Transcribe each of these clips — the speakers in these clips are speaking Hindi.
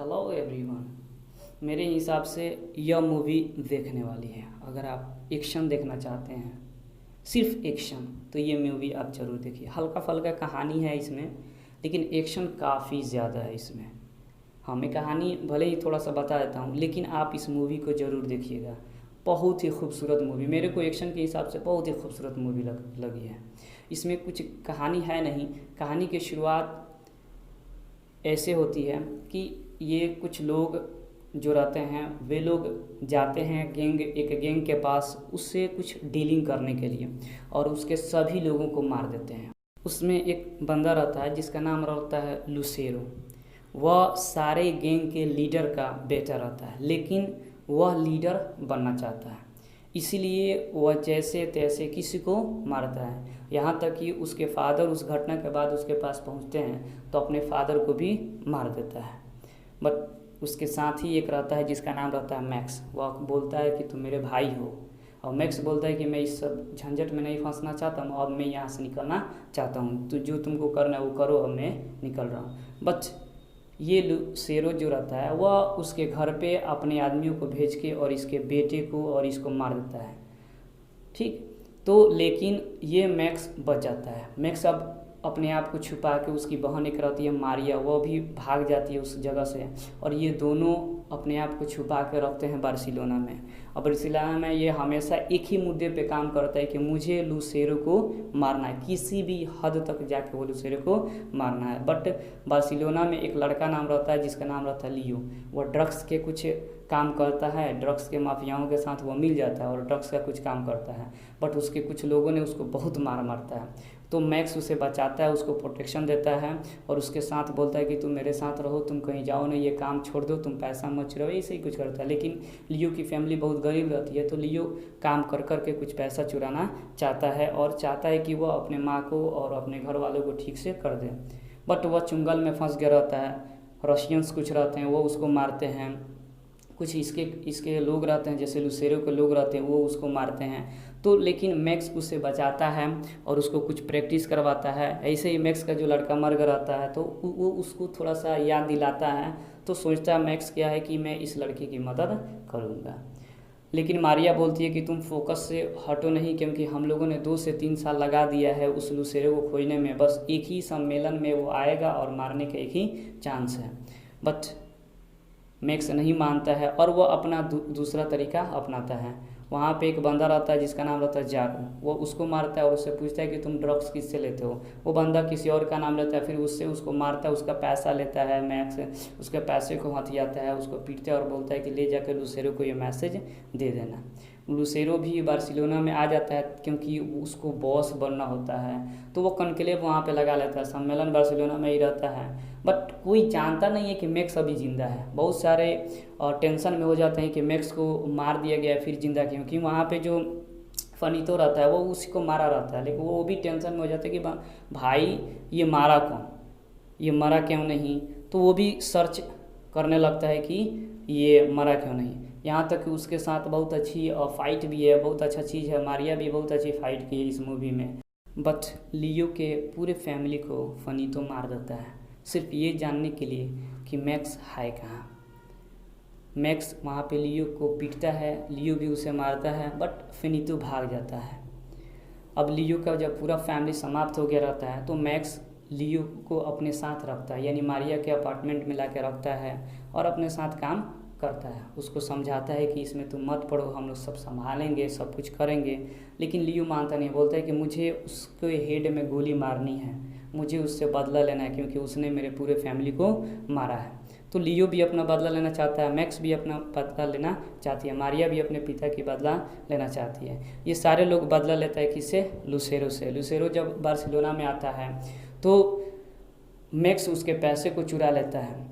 Hello everyone. मेरे हिसाब से यह मूवी देखने वाली है। अगर आप एक्शन देखना चाहते हैं, सिर्फ एक्शन, तो ये मूवी आप ज़रूर देखिए। हल्का फल्का कहानी है इसमें, लेकिन एक्शन काफ़ी ज़्यादा है इसमें। हाँ, मैं कहानी भले ही थोड़ा सा बता देता हूँ, लेकिन आप इस मूवी को ज़रूर देखिएगा। बहुत ही खूबसूरत मूवी, मेरे को एक्शन के हिसाब से बहुत ही खूबसूरत मूवी लगी है। इसमें कुछ कहानी है नहीं। कहानी की शुरुआत ऐसे होती है कि ये कुछ लोग जो रहते हैं, वे लोग जाते हैं एक गैंग के पास, उससे कुछ डीलिंग करने के लिए, और उसके सभी लोगों को मार देते हैं। उसमें एक बंदा रहता है जिसका नाम रहता है लुसेरो। वह सारे गैंग के लीडर का बेटा रहता है, लेकिन वह लीडर बनना चाहता है, इसीलिए वह जैसे तैसे किसी को मारता है। यहाँ तक कि उसके फादर उस घटना के बाद उसके पास पहुँचते हैं तो अपने फादर को भी मार देता है। बट उसके साथ ही एक रहता है जिसका नाम रहता है मैक्स। वह बोलता है कि तुम मेरे भाई हो, और मैक्स बोलता है कि मैं इस सब झंझट में नहीं फंसना चाहता हूँ, अब मैं यहाँ से निकलना चाहता हूँ, तो जो तुमको करना है वो करो, अब मैं निकल रहा हूँ। बट ये शेरो जो रहता है वह उसके घर पे अपने आदमियों को भेज के और इसके बेटे को और इसको मार देता है। ठीक, तो लेकिन ये मैक्स बच जाता है। मैक्स अब अपने आप को छुपा के, उसकी बहन एक रहती है मारिया, वह भी भाग जाती है उस जगह से, और ये दोनों अपने आप को छुपा के रखते हैं बार्सिलोना में। और बार्सिलोना में ये हमेशा एक ही मुद्दे पे काम करता है कि मुझे लुसेरो को मारना है, किसी भी हद तक जाके वो लुसेरो को मारना है। बट बार्सिलोना में एक लड़का नाम रहता है जिसका नाम रहता है लियो। वह ड्रग्स के कुछ काम करता है, ड्रग्स के माफियाओं के साथ वो मिल जाता है और ड्रग्स का कुछ काम करता है। बट उसके कुछ लोगों ने उसको बहुत मारता है, तो मैक्स उसे बचाता है, उसको प्रोटेक्शन देता है और उसके साथ बोलता है कि तुम मेरे साथ रहो, तुम कहीं जाओ नहीं, ये काम छोड़ दो, तुम पैसा मत चुराओ, ऐसे ही कुछ करता है। लेकिन लियो की फैमिली बहुत गरीब रहती है, तो लियो काम कर कर के कुछ पैसा चुराना चाहता है और चाहता है कि वह अपने माँ को और अपने घर वालों को ठीक से कर दे। बट वह चुंगल में फंस गया रहता है। रशियंस कुछ रहते हैं, वो उसको मारते हैं। कुछ इसके इसके लोग रहते हैं, जैसे लुसेरो के लोग रहते हैं, वो उसको मारते हैं। तो लेकिन मैक्स उसे बचाता है और उसको कुछ प्रैक्टिस करवाता है। ऐसे ही मैक्स का जो लड़का मर गया रहता है, तो वो उसको थोड़ा सा याद दिलाता है। तो सोचता है मैक्स क्या है कि मैं इस लड़के की मदद करूँगा। लेकिन मारिया बोलती है कि तुम फोकस से हटो नहीं, क्योंकि हम लोगों ने 2 से 3 साल लगा दिया है उस लुसेरो को खोजने में, बस एक ही सम्मेलन में वो आएगा और मारने का एक ही चांस है। बट मैक्स नहीं मानता है और वो अपना दूसरा तरीका अपनाता है। वहाँ पे एक बंदा रहता है जिसका नाम रहता है जारू। वो उसको मारता है और उससे पूछता है कि तुम ड्रग्स किससे लेते हो। वो बंदा किसी और का नाम लेता है, फिर उससे उसको मारता है, उसका पैसा लेता है। मैक्स उसके पैसे को हथियाता है, उसको पीटता है और बोलता है कि ले जाकर लुसेरो को ये मैसेज दे देना। लुसेरो भी बार्सिलोना में आ जाता है क्योंकि उसको बॉस बनना होता है, तो वो कॉन्क्लेव वहाँ पे लगा लेता है। सम्मेलन बार्सिलोना में ही रहता है। बट कोई जानता नहीं है कि मैक्स अभी जिंदा है। बहुत सारे टेंशन में हो जाते हैं कि मैक्स को मार दिया गया फिर जिंदा, क्योंकि वहाँ पे जो फनीतो रहता है वो उसी को मारा रहता है, लेकिन वो भी टेंशन में हो जाते हैं कि भाई ये मारा कौन, ये मरा क्यों नहीं। तो वो भी सर्च करने लगता है कि ये मरा क्यों नहीं। यहाँ तक कि उसके साथ बहुत अच्छी फाइट भी है, बहुत अच्छा चीज़ है। मारिया भी बहुत अच्छी फाइट की है इस मूवी में। बट लियो के पूरे फैमिली को फनीतो मार देता है, सिर्फ ये जानने के लिए कि मैक्स है कहाँ। मैक्स वहाँ पे लियो को पीटता है, लियो भी उसे मारता है, बट फिनितो भाग जाता है। अब लियो का जब पूरा फैमिली समाप्त हो गया रहता है, तो मैक्स लियो को अपने साथ रखता है, यानी मारिया के अपार्टमेंट में ला के रखता है और अपने साथ काम करता है। उसको समझाता है कि इसमें तुम मत पड़ो, हम लोग सब संभालेंगे, सब कुछ करेंगे। लेकिन लियो मानता नहीं, बोलता है कि मुझे उसके हेड में गोली मारनी है, मुझे उससे बदला लेना है, क्योंकि उसने मेरे पूरे फैमिली को मारा है। तो लियो भी अपना बदला लेना चाहता है, मैक्स भी अपना बदला लेना चाहती है, मारिया भी अपने पिता की बदला लेना चाहती है। ये सारे लोग बदला लेता है किससे? लुसेरो से। लुसेरो जब बार्सिलोना में आता है तो मैक्स उसके पैसे को चुरा लेता है।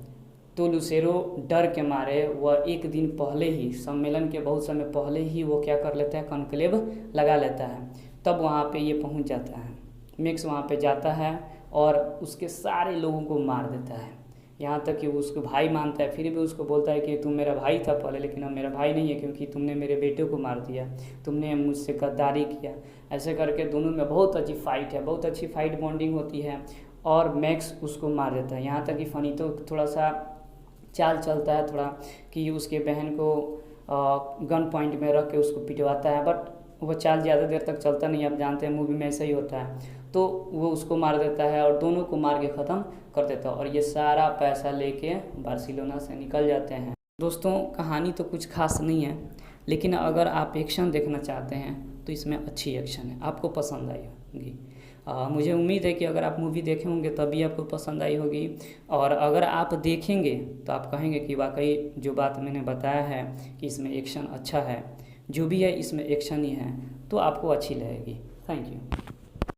तो लुसेरो डर के मारे वह एक दिन पहले ही, सम्मेलन के बहुत समय पहले ही, वो क्या कर लेता है, कॉन्क्लेव लगा लेता है। तब वहाँ पे ये पहुँच जाता है। मैक्स वहाँ पे जाता है और उसके सारे लोगों को मार देता है। यहाँ तक कि वो उसको भाई मानता है, फिर भी उसको बोलता है कि तुम मेरा भाई था पहले, लेकिन अब मेरा भाई नहीं है, क्योंकि तुमने मेरे बेटे को मार दिया, तुमने मुझसे गद्दारी किया। ऐसे करके दोनों में बहुत अच्छी फाइट है, बहुत अच्छी फाइट बॉन्डिंग होती है और मैक्स उसको मार देता है। यहाँ तक कि फनीतो थोड़ा सा चाल चलता है थोड़ा कि उसके बहन को गन पॉइंट में रख के उसको पिटवाता है, बट वो चाल ज़्यादा देर तक चलता नहीं है। आप जानते हैं मूवी में ऐसा ही होता है। तो वो उसको मार देता है और दोनों को मार के ख़त्म कर देता है, और ये सारा पैसा लेके बार्सिलोना से निकल जाते हैं। दोस्तों, कहानी तो कुछ खास नहीं है, लेकिन अगर आप एक्शन देखना चाहते हैं तो इसमें अच्छी एक्शन है, आपको पसंद आई होगी। मुझे उम्मीद है कि अगर आप मूवी देखे होंगे तभी आपको पसंद आई होगी, और अगर आप देखेंगे तो आप कहेंगे कि वाकई जो बात मैंने बताया है कि इसमें एक्शन अच्छा है, जो भी है इसमें एक्शन ही है, तो आपको अच्छी लगेगी। Thank you.